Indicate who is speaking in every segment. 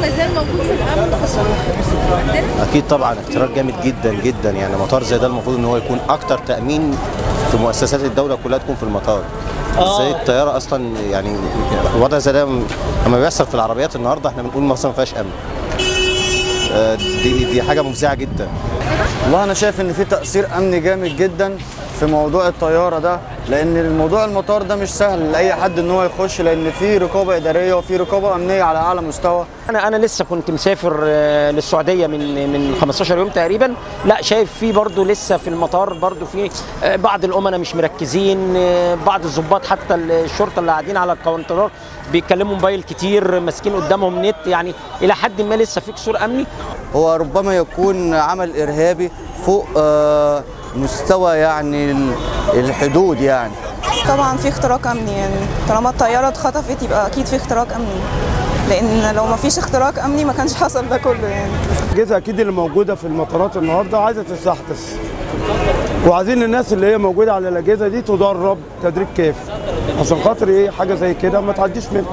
Speaker 1: ما زال موجود في الامن عندنا؟
Speaker 2: اكيد طبعا اختراق جامد جدا جدا، يعني مطار زي ده المفروض ان هو يكون اكتر تامين في مؤسسات الدوله كلها تكون في المطار. ازاي الطياره اصلا يعني الوضع زي ده لما بيحصل في العربيات النهارده احنا بنقول مصر ما فيهاش امن. دي حاجه مفزعه جدا.
Speaker 3: والله انا شايف ان في تاثير امني جامد جدا في موضوع الطياره ده، لان الموضوع المطار ده مش سهل لاي حد ان هو يخش، لان في رقابه اداريه وفي رقابه امنيه على اعلى مستوى.
Speaker 4: انا لسه كنت مسافر للسعوديه من 15 يوم تقريبا. لا شايف في برضه لسه في المطار برضه في بعض الامناء مش مركزين، بعض الضباط حتى الشرطه اللي قاعدين على الكاونترات بيتكلموا موبايل كتير، ماسكين قدامهم نت، يعني الى حد ما لسه في كسور امني.
Speaker 3: هو ربما يكون عمل ارهابي فوق مستوى يعني الحدود يعني.
Speaker 5: طبعا في اختراق امني، يعني طالما الطياره اتخطفت يبقى اكيد في اختراق امني، لان لو ما فيش اختراق امني ما كانش حصل ده كله يعني.
Speaker 6: الاجهزه اكيد اللي موجوده في المطارات النهارده عايزه تستحدث، وعايزين الناس اللي هي موجوده على الاجهزه دي تدرب تدريب كافي عشان خاطر ايه حاجه زي كده ما تعديش منها.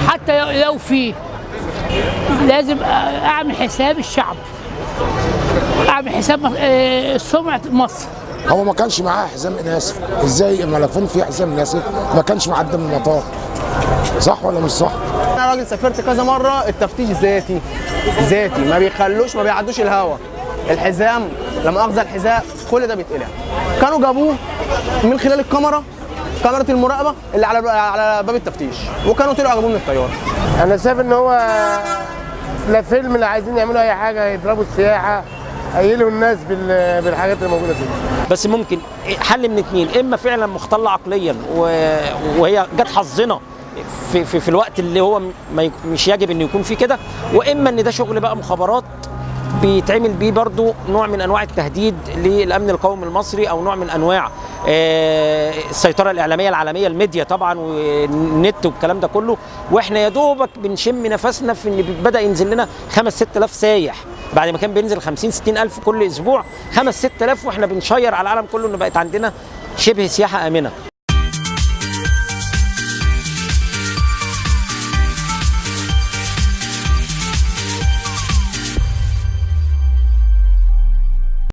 Speaker 7: حتى لو في لازم اعمل حساب الشعب، اعمل حساب سمعه مصر.
Speaker 8: هو ما كانش معاه حزام اناسف، ازاي الملفون فيه حزام اناسف ما كانش معدي من المطار؟ صح ولا مش صح؟
Speaker 9: انا راجل سافرت كذا مره، التفتيش ذاتي ما بيخلوش، ما بيعدوش الهوا. الحزام لما اخذ الحذاء كل ده بيتقلع. كانوا جابوه من خلال كاميرا المراقبه اللي على باب التفتيش، وكانوا طلعوا جابوه من الطياره.
Speaker 10: انا شايف ان هو لا فيلم، لا عايزين يعملوا اي حاجه يضربوا السياحه، يقيلوا الناس بالحاجات اللي موجوده فيه.
Speaker 4: بس ممكن حل من اتنين، اما فعلا مختله عقليا وهي جت حظنا في الوقت اللي هو مش يجب انه يكون فيه كده، واما ان ده شغل بقى مخابرات بيتعمل بيه برضو نوع من انواع التهديد للامن القومي المصري، او نوع من انواع السيطره الاعلاميه العالميه، الميديا طبعا والنت والكلام ده كله. واحنا يا دوبك بنشم نفسنا في ان بدا ينزل لنا 5-6 سايح، بعد ما كان بينزل 50-60 الف كل اسبوع، 5-6 واحنا بنشير على العالم كله ان بقت عندنا شبه سياحه امنه.